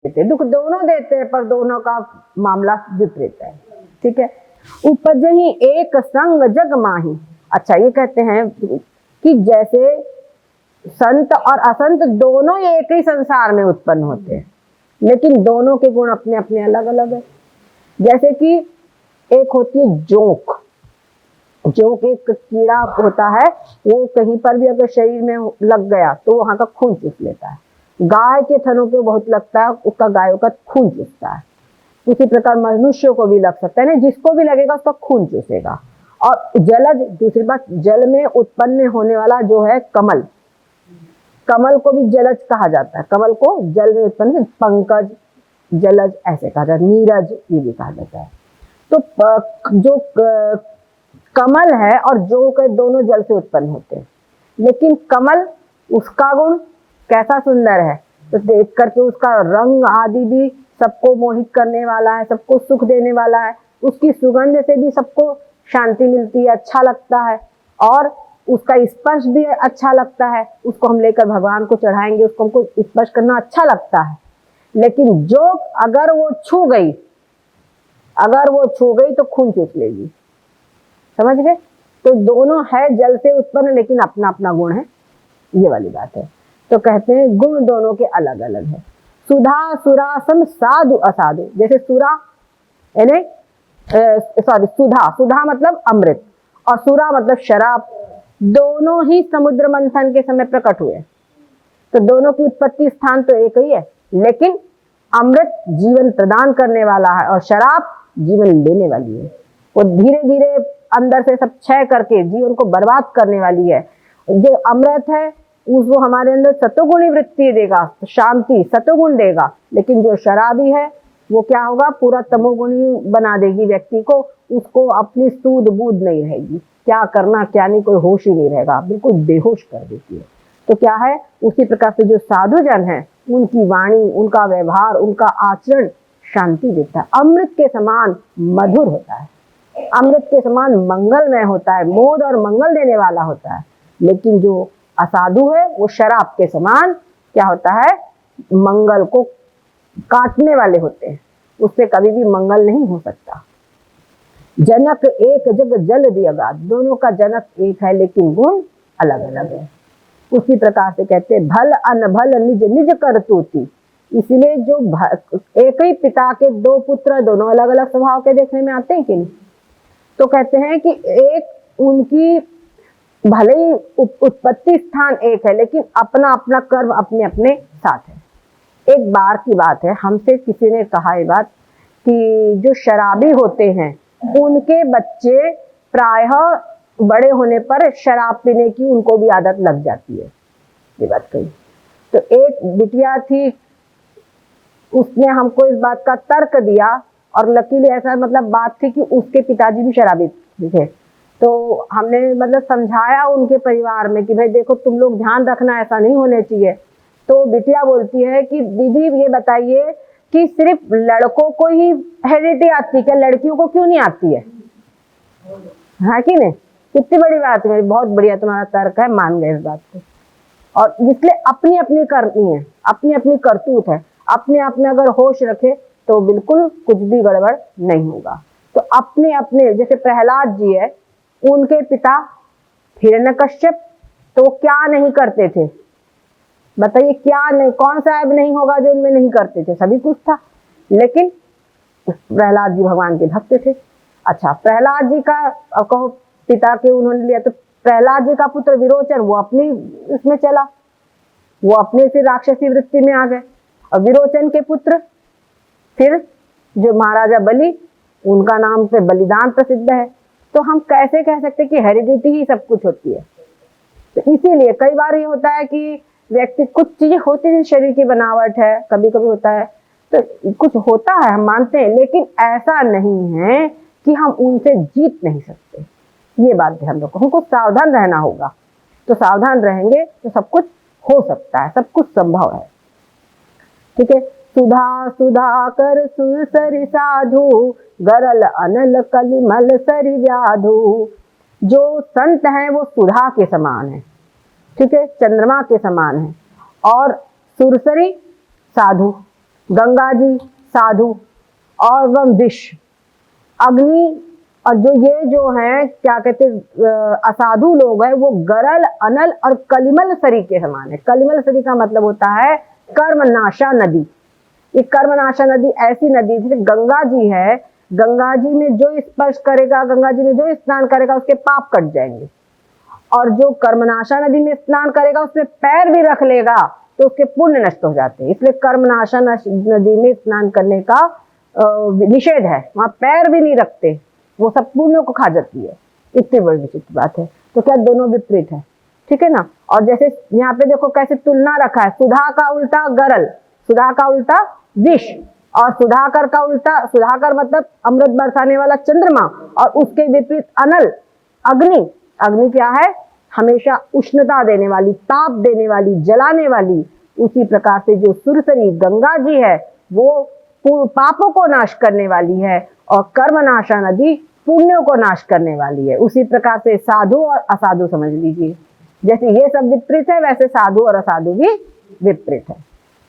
देते, दुख दोनों देते हैं, पर दोनों का मामला विपरीत है। ठीक है। उपजहि एक संग जग माही। अच्छा, ये कहते हैं कि जैसे संत और असंत दोनों एक ही संसार में उत्पन्न होते हैं, लेकिन दोनों के गुण अपने अपने अलग अलग है। जैसे कि एक होती है जोंक। जोंक एक कीड़ा होता है, वो कहीं पर भी अगर शरीर में लग गया तो वहां का खून चूस लेता है। गाय के थनों पे बहुत लगता है, उसका गायों का खून चूसता है। उसी प्रकार मनुष्य को भी लग सकता है ना, जिसको भी लगेगा उसका खून चूसेगा। और जलज, दूसरी बात, जल में उत्पन्न होने वाला जो है कमल, कमल को भी जलज कहा जाता है। कमल को जल में उत्पन्न, पंकज, जलज ऐसे कहा जाता है, नीरज ये भी कहा जाता है। तो जो कमल है और जो के दोनों जल से उत्पन्न होते हैं, लेकिन कमल उसका गुण कैसा सुंदर है, तो देख करके उसका रंग आदि भी सबको मोहित करने वाला है, सबको सुख देने वाला है। उसकी सुगंध से भी सबको शांति मिलती है, अच्छा लगता है, और उसका स्पर्श भी अच्छा लगता है। उसको हम लेकर भगवान को चढ़ाएंगे, उसको हमको स्पर्श करना अच्छा लगता है। लेकिन जो अगर वो छू गई, तो खून चूस लेगी। समझ गए? तो दोनों है जल से उत्पन्न, लेकिन अपना अपना गुण है, ये वाली बात है। तो कहते हैं गुण दोनों के अलग अलग है। सुधा सुरा सम साधु असाधु। जैसे सुरा यानी सुधा मतलब अमृत, और सुरा मतलब शराब, दोनों ही समुद्र मंथन के समय प्रकट हुए। तो दोनों की उत्पत्ति स्थान तो एक ही है, लेकिन अमृत जीवन प्रदान करने वाला है और शराब जीवन लेने वाली है। वो धीरे धीरे अंदर से सब क्षय करके जीवन को बर्बाद करने वाली है। जो अमृत है उसको हमारे अंदर सतोगुणी वृत्ति देगा, शांति सतोगुण देगा। लेकिन जो शराबी है वो क्या होगा, पूरा तमोगुणी बना देगी व्यक्ति को। उसको अपनी सूध बूझ नहीं रहेगी, क्या करना क्या नहीं, कोई होश ही नहीं रहेगा, बिल्कुल बेहोश कर देती है। तो क्या है, उसी प्रकार से जो साधु जन है, उनकी वाणी, उनका व्यवहार, उनका आचरण शांति देता है, अमृत के समान मधुर होता है, अमृत के समान मंगलमय होता है, मोद और मंगल देने वाला होता है। लेकिन जो असाधु है वो शराब के समान क्या होता है, मंगल को काटने वाले होते हैं, उससे कभी भी मंगल नहीं हो सकता। जनक एक जग जल दिया, दोनों का जनक एक है, लेकिन गुण अलग अलग है। उसी प्रकार से कहते हैं भल अनभल निज निज करतूती। इसलिए जो एक ही पिता के दो पुत्र दोनों अलग अलग स्वभाव के देखने में आते हैं कि नहीं, तो कहते हैं कि एक उनकी भले ही उत्पत्ति स्थान एक है, लेकिन अपना अपना कर्म अपने अपने साथ है। एक बार की बात है, हमसे किसी ने कहा ये बात कि जो शराबी होते हैं उनके बच्चे प्रायः बड़े होने पर शराब पीने की उनको भी आदत लग जाती है, ये बात कही। तो एक बिटिया थी, उसने हमको इस बात का तर्क दिया, और लकीली ऐसा मतलब बात थी कि उसके पिताजी भी शराबी थे। तो हमने मतलब समझाया उनके परिवार में कि भाई देखो तुम लोग ध्यान रखना, ऐसा नहीं होने चाहिए। तो बिटिया बोलती है कि दीदी ये बताइए कि सिर्फ लड़कों को ही हेरिडिटी आती है क्या, लड़कियों को क्यों नहीं आती है कि नहीं? कितनी बड़ी बात है, बहुत बढ़िया तुम्हारा तर्क है, मान गए इस बात को। और इसलिए अपनी अपनी करनी है, अपनी अपनी करतूत है, अपने आप में अगर होश रखे तो बिल्कुल कुछ भी गड़बड़ नहीं होगा। तो अपने अपने, जैसे प्रहलाद जी है, उनके पिता हिरण्यकश्यप, तो क्या नहीं करते थे बताइए, क्या नहीं, कौन सा ऐब नहीं होगा जो उनमें नहीं करते थे, सभी कुछ था। लेकिन प्रहलाद जी भगवान के भक्त थे। अच्छा, प्रहलाद जी का कहो पिता के उन्होंने लिया, तो प्रहलाद जी का पुत्र विरोचन वो अपनी इसमें चला, वो अपने से राक्षसी वृत्ति में आ गए। और विरोचन के पुत्र फिर जो महाराजा बलि, उनका नाम से बलिदान प्रसिद्ध है। तो हम कैसे कह सकते कि हेरिडिटी ही सब कुछ होती है? तो इसीलिए कई बार ये होता है कि व्यक्ति, कुछ चीजें होती है, शरीर की बनावट है, कभी कभी होता है, तो कुछ होता है हम मानते हैं, लेकिन ऐसा नहीं है कि हम उनसे जीत नहीं सकते। ये बात ध्यान रखो, हमको सावधान रहना होगा। तो सावधान रहेंगे तो सब कुछ हो सकता है, सब कुछ संभव है। ठीक है। सुधा सुधा कर सुरसरि साधु, गरल अनल कलिमल सरि व्याधु। जो संत हैं वो सुधा के समान है, ठीक है, चंद्रमा के समान है, और सुरसरी साधु गंगा जी साधु और वह विष, अग्नि, और जो है क्या कहते असाधु लोग हैं वो गरल, अनल और कलिमल सरी के समान है। कलिमल सरी का मतलब होता है कर्मनाशा नदी। ये कर्मनाशा नदी ऐसी नदी जैसे गंगा जी है, गंगा जी में जो स्पर्श करेगा, गंगा जी में जो स्नान करेगा उसके पाप कट जाएंगे, और जो कर्मनाशा नदी में स्नान करेगा उसमें पैर भी रख लेगा तो उसके पुण्य नष्ट हो जाते हैं। इसलिए कर्मनाशा नदी में स्नान करने का निषेध है, वहां पैर भी नहीं रखते, वो सब पुण्यों को खा जाती है। इतनी बड़ी विचित्र बात है। तो क्या दोनों विपरीत है, ठीक है ना। और जैसे यहाँ पे देखो कैसे तुलना रखा है, सुधा का उल्टा गरल, सुधा का उल्टा विष, और सुधाकर का उल्टा, सुधाकर मतलब अमृत बरसाने वाला चंद्रमा, और उसके विपरीत अनल अग्नि। अग्नि क्या है, हमेशा उष्णता देने वाली, ताप देने वाली, जलाने वाली। उसी प्रकार से जो सुरसरी गंगा जी है वो पापों को नाश करने वाली है, और कर्मनाशा नदी पुण्यों को नाश करने वाली है। उसी प्रकार से साधु और असाधु समझ लीजिए, जैसे ये सब विपरीत है वैसे साधु और असाधु भी विपरीत है।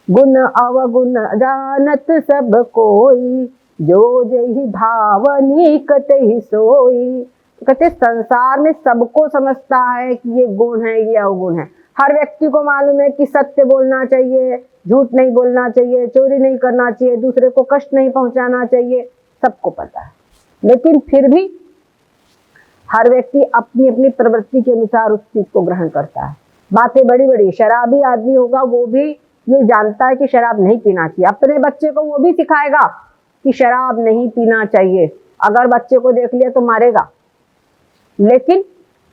गुण अवगुण जानत सब कोई, जो जही भावनिक तहि सोई। कहते संसार में सबको समझता है कि ये गुण है, ये अवगुण है। हर व्यक्ति को मालूम है कि सत्य बोलना चाहिए, झूठ नहीं बोलना चाहिए, चोरी नहीं करना चाहिए, दूसरे को कष्ट नहीं पहुंचाना चाहिए, सबको पता है। लेकिन फिर भी हर व्यक्ति अपनी अपनी प्रवृत्ति के अनुसार उस चीज को ग्रहण करता है। बातें बड़ी बड़ी, शराबी आदमी होगा वो भी ये जानता है कि शराब नहीं पीना चाहिए, अपने बच्चे को वो भी सिखाएगा कि शराब नहीं पीना चाहिए। अगर बच्चे को देख लिया तो मारेगा, लेकिन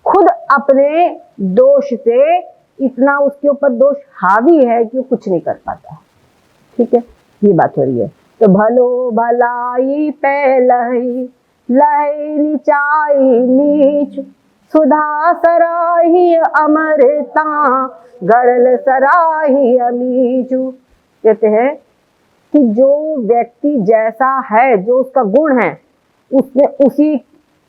खुद अपने दोष से इतना उसके ऊपर दोष हावी है कि वो कुछ नहीं कर पाता। ठीक है, ये बात हो रही है। तो भलो भलाई पहलही लहै नीचाई नीच, सुधा सराही अमरता गरल सराही अमीचू। कहते हैं कि जो व्यक्ति जैसा है, जो उसका गुण है, उसमें उसी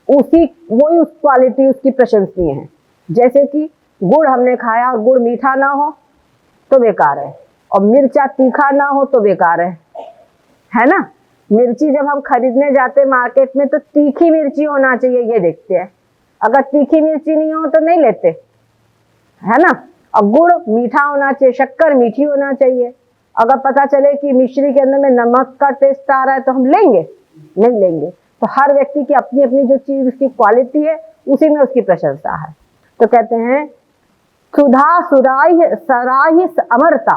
वही उस क्वालिटी उसकी प्रशंसनीय है। जैसे कि गुड़ हमने खाया, गुड़ मीठा ना हो तो बेकार है, और मिर्चा तीखा ना हो तो बेकार है ना। मिर्ची जब हम खरीदने जाते मार्केट में तो तीखी मिर्ची होना चाहिए, ये देखते हैं। अगर तीखी मिर्ची नहीं हो तो नहीं लेते, है ना। और गुड़ मीठा होना चाहिए, शक्कर मीठी होना चाहिए। अगर पता चले कि मिश्री के अंदर में नमक का टेस्ट आ रहा है तो हम लेंगे, नहीं लेंगे। तो हर व्यक्ति की अपनी अपनी जो चीज उसकी क्वालिटी है उसी में उसकी प्रशंसा है। तो कहते हैं सुधा सुराही सराही अमरता,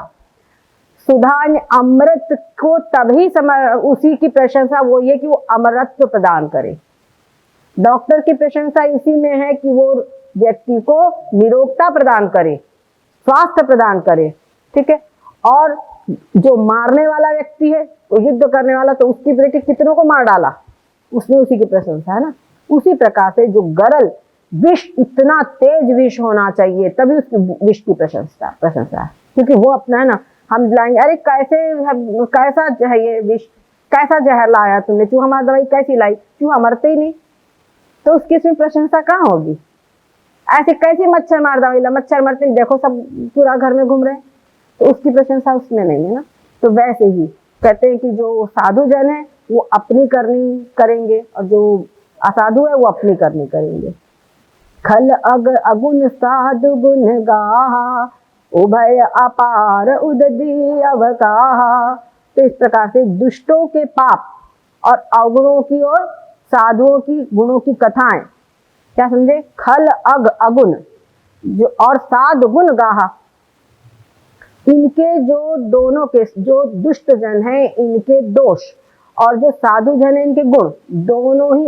सुधा अमृत को तभी उसी की प्रशंसा वो ये कि वो अमरत्व प्रदान करे। डॉक्टर की प्रशंसा इसी में है कि वो व्यक्ति को निरोगता प्रदान करे, स्वास्थ्य प्रदान करे, ठीक है। और जो मारने वाला व्यक्ति है, वो युद्ध करने वाला, तो उसकी बेटी कितनों को मार डाला, उसमें उसी की प्रशंसा है ना। उसी प्रकार से जो गरल विष, इतना तेज विष होना चाहिए तभी उसकी विष की प्रशंसा है, क्योंकि वो अपना है ना। हम लाएंगे, अरे कैसा है ये विष, कैसा जहर लाया तुमने, चूहा मार दवाई कैसी लाई, चूहा मरते ही नहीं, तो उसकी इसमें प्रशंसा कहाँ होगी। ऐसे कैसी मच्छर मार दवाई ला, मच्छर मरते नहीं, देखो सब पूरा घर में घूम रहे हैं, तो उसकी प्रशंसा उसमें नहीं है ना। तो वैसे ही कहते हैं कि जो साधु जन है वो अपनी करनी करेंगे, और जो असाधु है वो अपनी करनी करेंगे। खल अग अगुण साधु गुण गाहा, उभय अपार उददी अवकाहा। तो इस प्रकार से दुष्टों के पाप और अवगुणों की और साधुओं की गुणों की कथाएं, क्या समझे। खल अग अगुण जो और साधु गुण गाहा, इनके जो दोनों के जो दुष्ट जन हैं इनके दोष, और जो साधु जन है इनके गुण, दोनों ही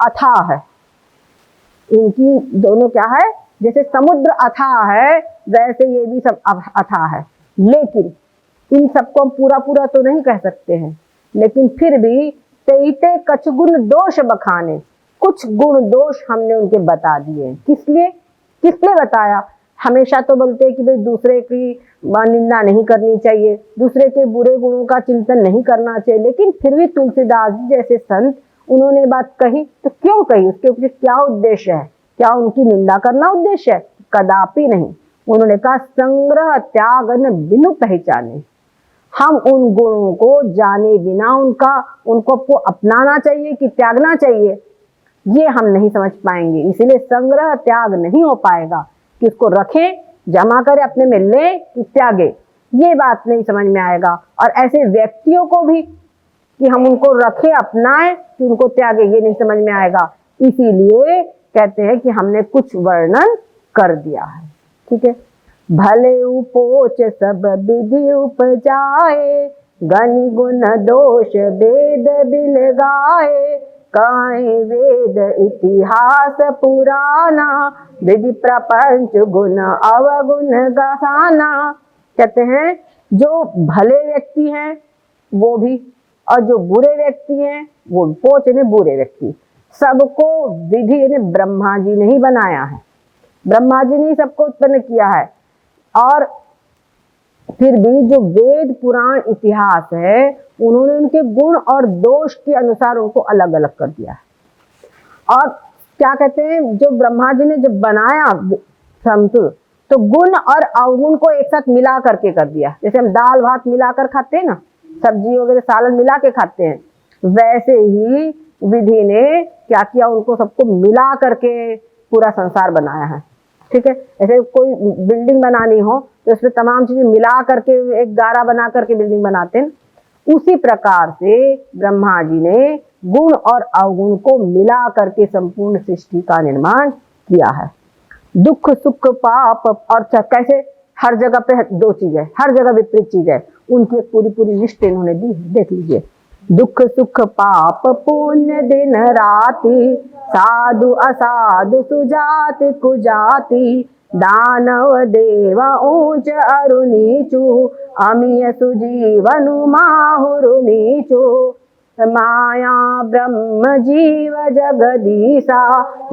अथाह है। इनकी दोनों क्या है, जैसे समुद्र अथाह है वैसे ये भी सब अथाह है। लेकिन इन सबको हम पूरा पूरा तो नहीं कह सकते हैं, लेकिन फिर भी तेईते कछ गुण दोष बखाने, कुछ गुण दोष हमने उनके बता दिए। किस लिए बताया। हमेशा तो बोलते हैं कि भाई दूसरे की निंदा नहीं करनी चाहिए, दूसरे के बुरे गुणों का चिंतन नहीं करना चाहिए, लेकिन फिर भी तुलसीदास जी जैसे संत उन्होंने बात कही तो क्यों कही, उसके पीछे क्या उद्देश्य है, क्या उनकी निंदा करना उद्देश्य है, कदापि नहीं। उन्होंने कहा संग्रह त्याग न बिनु पहचाने, हम उन गुणों को जाने बिना उनको अपनाना चाहिए कि त्यागना चाहिए, ये हम नहीं समझ पाएंगे। इसीलिए संग्रह त्याग नहीं हो पाएगा कि उसको रखें, जमा करें, अपने में ले कि त्यागे, ये बात नहीं समझ में आएगा। और ऐसे व्यक्तियों को भी कि हम उनको रखें, अपनाएं कि उनको त्यागे, ये नहीं समझ में आएगा। इसीलिए कहते हैं कि हमने कुछ वर्णन कर दिया है। ठीक है। भले उपोच सब विधि उपजाए, गनि गुण दोष वेद बिलगाए, काहे वेद इतिहास पुराना, विधि प्रपंच गुण अवगुण गसाना। कहते हैं जो भले व्यक्ति हैं वो भी, और जो बुरे व्यक्ति हैं वो पोच ने बुरे व्यक्ति, सबको विधि ने ब्रह्मा जी ने ही बनाया है, ब्रह्मा जी ने ही सबको उत्पन्न किया है। और फिर भी जो वेद पुराण इतिहास है उन्होंने उनके गुण और दोष के अनुसार उनको अलग अलग कर दिया है। और क्या कहते हैं, जो ब्रह्मा जी ने जब बनाया समतुल, तो गुण और अवगुण को एक साथ मिला करके कर दिया। जैसे हम दाल भात मिलाकर खाते हैं ना, सब्जी वगैरह सालन मिला के खाते हैं, वैसे ही विधि ने क्या किया, उनको सबको मिला करके पूरा संसार बनाया है। ठीक है। ऐसे कोई बिल्डिंग बनानी हो तो इसमें तमाम चीजें मिला करके एक गारा बना करके बिल्डिंग बनाते हैं। उसी प्रकार से ब्रह्मा जी ने गुण और अवगुण को मिला करके संपूर्ण सृष्टि का निर्माण किया है। दुख सुख पाप, और कैसे हर जगह पे दो चीज है, हर जगह विपरीत चीज है, उनकी एक पूरी पूरी लिस्ट इन्होंने दी। देख लीजिए, दुख सुख पाप पुण्य दिन राति, साधु असाधु सुजाति कुजाति, दानव देव ऊंच अरु नीचु, अमीय सुजीवनु माहुरु नीचु, माया ब्रह्म जीव जगदीशा,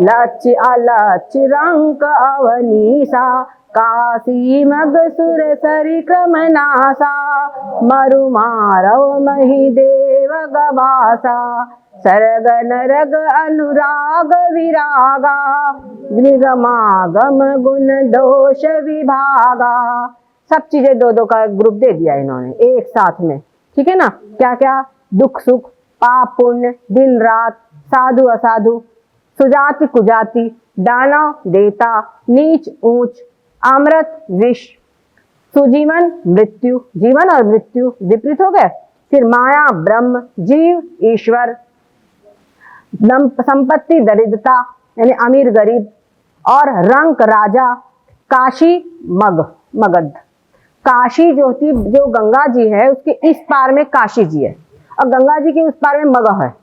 लक्ष्य अलक्ष्य रंक अवनीसा, काशी मग सुर सरि क्रम नासा, मरु मारव मही देव गवासा, सरग नरग अनुराग विरागा, निगमागम गुण दोष विभागा। सब चीजें दो दो का ग्रुप दे दिया इन्होंने एक साथ में। ठीक है ना। क्या क्या, दुख सुख, पाप पुण्य, दिन रात, साधु असाधु, सुजाति कुजाति, दानव देवता, नीच ऊंच, अमृत विष, सुजीवन मृत्यु, जीवन और मृत्यु विपरीत हो गए। फिर माया ब्रह्म, जीव ईश्वर, संपत्ति दरिद्रता यानी अमीर गरीब, और रंक राजा, काशी मग मगध। काशी जो थी, जो गंगा जी है उसके इस पार में काशी जी है, और गंगा जी के उस पार में मगध है।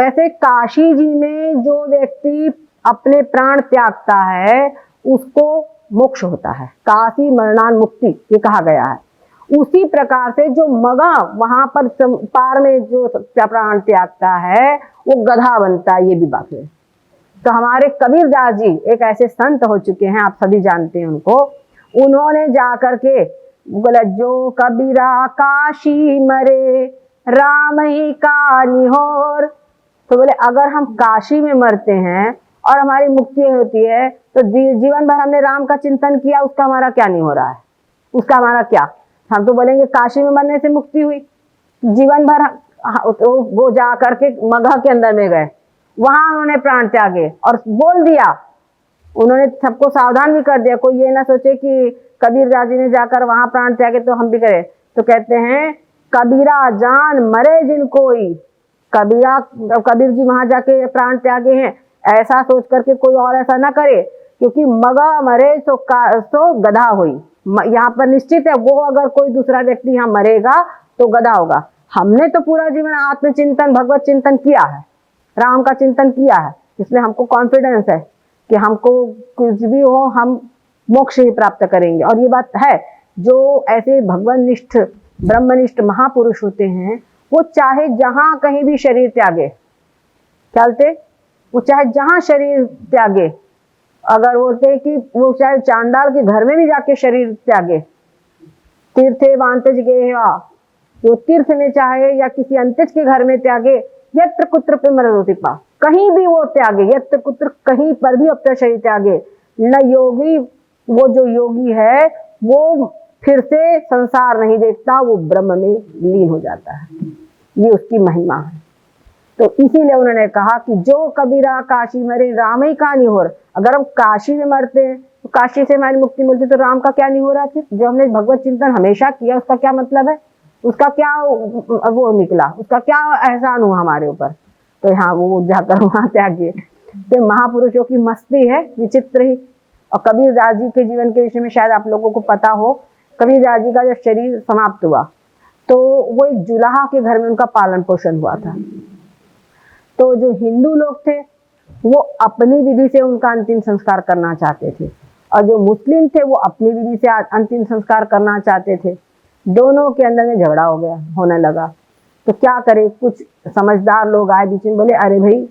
ऐसे काशी जी में जो व्यक्ति अपने प्राण त्यागता है उसको मोक्ष होता है, काशी मरणान मुक्ति ये कहा गया है। उसी प्रकार से जो मगा वहां पर पार में जो प्राण त्यागता है वो गधा बनता है, ये भी बात है। तो हमारे कबीरदास जी एक ऐसे संत हो चुके हैं, आप सभी जानते हैं उनको। उन्होंने जाकर के बोला, जो कबीरा काशी मरे राम ही का निहोर। तो बोले अगर हम काशी में मरते हैं और हमारी मुक्ति होती है तो जीवन भर हमने राम का चिंतन किया, उसका हमारा क्या नहीं हो रहा है, उसका हमारा क्या। हम तो बोलेंगे काशी में मरने से मुक्ति हुई, जीवन भर वो जा करके मगह के अंदर में गए, वहां उन्होंने प्राण त्यागे और बोल दिया। उन्होंने सबको सावधान भी कर दिया, कोई ये ना सोचे कि कबीरदास जी ने जाकर वहां प्राण त्यागे तो हम भी करें। तो कहते हैं कबीरा जान मरे जिन कोई, कबीर जी वहां जाके प्राण त्यागे हैं, ऐसा सोच करके कोई और ऐसा ना करे, क्योंकि मगा मरे तो गधा हुई। यहाँ पर निश्चित है वो अगर कोई दूसरा व्यक्ति यहाँ मरेगा तो गधा होगा। हमने तो पूरा जीवन आत्मचिंतन भगवत चिंतन किया है, राम का चिंतन किया है, इसलिए हमको कॉन्फिडेंस है कि हमको कुछ भी हो हम मोक्ष ही प्राप्त करेंगे। और ये बात है, जो ऐसे भगवानिष्ठ ब्रह्मनिष्ठ महापुरुष होते हैं वो चाहे जहां कहीं भी शरीर त्यागे, चलते वो चाहे जहां शरीर त्यागे, अगर बोलते कि वो चाहे चांडाल के घर में भी जाके शरीर त्यागे, तीर्थे वांतज गे, वो तीर्थ में चाहे या किसी अंतज के घर में त्यागे, यत्र कुत्र पे मरोति पा, कहीं भी वो त्यागे, यत्र कुत्र कहीं पर भी अपना शरीर त्यागे। न योगी, वो जो योगी है वो फिर से संसार नहीं देखता, वो ब्रह्म में लीन हो जाता है। ये उसकी महिमा है। तो इसीलिए उन्होंने कहा कि जो कबीरा काशी मरे राम ही का नहीं हो रहा। अगर हम काशी में मरते हैं तो काशी से हमारी मुक्ति मिलती, तो राम का क्या नहीं हो रहा? फिर जो हमने भगवत चिंतन हमेशा किया उसका क्या मतलब है? उसका क्या वो निकला? उसका क्या एहसान हुआ हमारे ऊपर? तो यहाँ वो जाकर वहां त्यागिए। तो महापुरुषों की मस्ती है विचित्र ही। और कबीरदास जी के जीवन के विषय में शायद आप लोगों को पता हो, कबीरदास जी का जब शरीर समाप्त हुआ तो वो एक जुलाहा के घर में उनका पालन पोषण हुआ था। तो जो हिंदू लोग थे वो अपनी विधि से उनका अंतिम संस्कार करना चाहते थे, और जो मुस्लिम थे वो अपनी विधि से अंतिम संस्कार करना चाहते थे। दोनों के अंदर में झगड़ा हो गया, होने लगा। तो क्या करे, कुछ समझदार लोग आए बीच में, बोले अरे भाई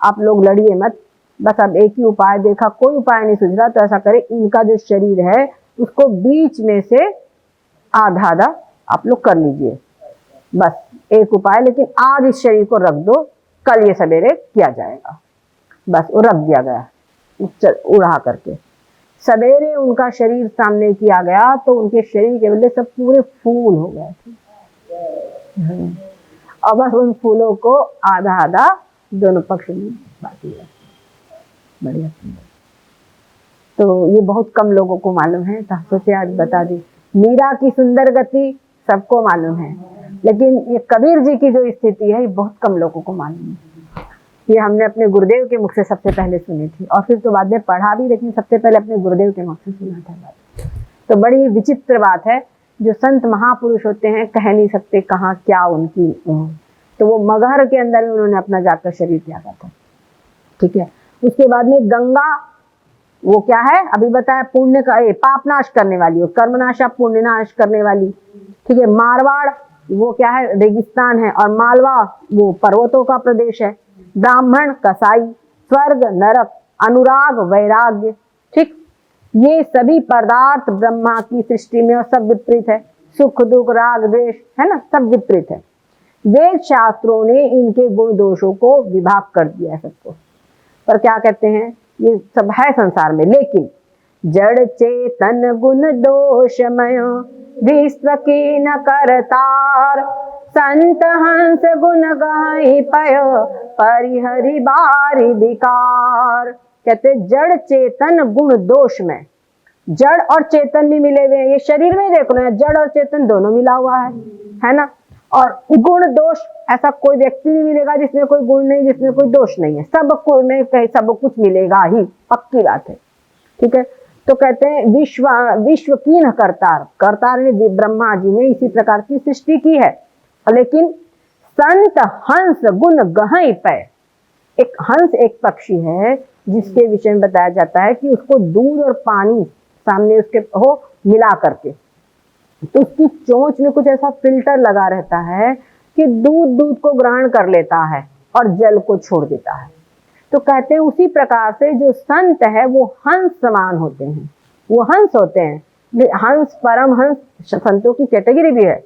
आप लोग लड़िए मत, बस अब एक ही उपाय देखा, कोई उपाय नहीं सुझ रहा, तो ऐसा करे इनका जो शरीर है उसको बीच में से आधा आधा आप लोग कर लीजिए, बस एक उपाय, लेकिन आज इस शरीर को रख दो, कल ये सवेरे किया जाएगा। बस वो रख दिया गया उड़ा करके। सवेरे उनका शरीर सामने किया गया तो उनके शरीर के बदले सब पूरे फूल हो गए थे, और बस उन फूलों को आधा आधा दोनों पक्ष में बांट दिया। बढ़िया। तो ये बहुत कम लोगों को मालूम है, तो सोचे आज बता दी। मीरा की सुंदर गति सबको मालूम है, लेकिन ये कबीर जी की जो स्थिति है ये बहुत कम लोगों को मालूम है। ये हमने अपने गुरुदेव के मुख से सबसे पहले सुनी थी, और फिर तो बाद में पढ़ा भी, लेकिन सबसे पहले अपने गुरुदेव के मुख से सुना था बात। तो बड़ी विचित्र बात है, जो संत महापुरुष होते हैं कह नहीं सकते कहाँ क्या उनकी। तो वो मगहर के अंदर में उन्होंने अपना जाकर शरीर त्यागा था। ठीक है। उसके बाद में गंगा, वो क्या है अभी बताया, पुण्य का पाप नाश करने वाली, और कर्मनाशा पुण्य नाश करने वाली। ठीक है। मारवाड़ वो क्या है, रेगिस्तान है, और मालवा वो पर्वतों का प्रदेश है। ब्राह्मण कसाई, स्वर्ग नरक, अनुराग वैराग्य। ठीक, ये सभी पदार्थ ब्रह्मा की सृष्टि में और सब विपरीत है। सुख दुख राग द्वेष है ना, सब विपरीत है। वेद शास्त्रों ने इनके गुण दोषों को विभाग कर दिया है सबको, पर क्या कहते हैं ये सब है संसार में। लेकिन जड़ चेतन गुण दोषमय विश्व की न करतार, संत हंस गुण गाई पय परिहरि बारी विकार। कहते जड़ चेतन गुण दोष में, जड़ और चेतन भी मिले हुए हैं। ये शरीर में देख लो, जड़ और चेतन दोनों मिला हुआ है ना। और गुण दोष, ऐसा कोई व्यक्ति नहीं मिलेगा जिसमें कोई गुण नहीं, जिसमें कोई दोष नहीं है। सबको में कहीं सब कुछ मिलेगा ही, पक्की बात है। ठीक है। तो कहते हैं विश्व की न करतार, करतार ने ब्रह्मा जी ने इसी प्रकार की सृष्टि की है। लेकिन संत हंस गुण गहई पै, एक हंस एक पक्षी है जिसके विषय में बताया जाता है कि उसको दूध और पानी सामने उसके हो मिला करके, तो उसकी चोंच में कुछ ऐसा फिल्टर लगा रहता है कि दूध को ग्रहण कर लेता है और जल को छोड़ देता है। तो कहते हैं उसी प्रकार से जो संत है वो हंस समान होते हैं, वो हंस होते हैं। हंस परम हंस संतों की कैटेगरी भी है।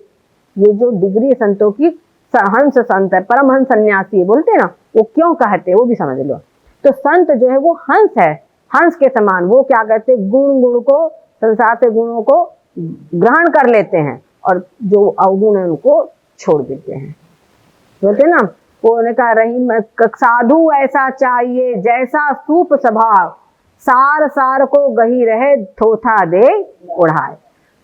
ये जो डिग्री संतों की, हंस संत है, परम हंस सन्यासी बोलते हैं ना, वो क्यों कहते हैं वो भी समझ लो। तो संत जो है वो हंस है, हंस के समान। वो क्या कहते हैं, गुण को, संसार से गुणों को ग्रहण कर लेते हैं और जो अवगुण है उनको छोड़ देते हैं। बोलते ना, वो कहा रही साधु ऐसा चाहिए जैसा सूप स्वभाव, सार सार को गही रहे थोथा दे उड़ाए।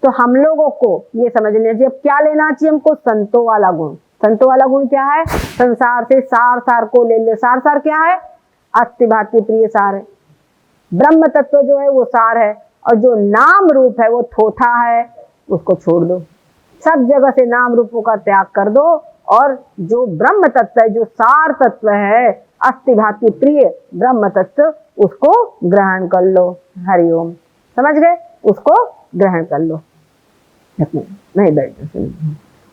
तो हम लोगों को ये समझना चाहिए, अब क्या लेना चाहिए हमको, संतों वाला गुण। संतों वाला गुण क्या है, संसार से सार सार को ले ले। सार सार क्या है, अस्थि भांति प्रिय सार है। ब्रह्म तत्व जो है वो सार है, और जो नाम रूप है वो थोथा है, उसको छोड़ दो। सब जगह से नाम रूपों का त्याग कर दो, और जो ब्रह्म तत्व है, जो सार तत्व है, अस्थि भांति प्रिय ब्रह्म तत्व, उसको ग्रहण कर लो। हरिओम, समझ गए, उसको ग्रहण कर लो। नहीं बैठो,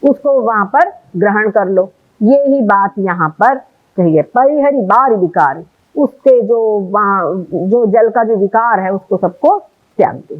उसको वहां पर ग्रहण कर लो। ये ही बात यहाँ पर कही है, परिहरि बारी विकार। उसके जो वहां जो जल का जो विकार है उसको सबको त्याग दो।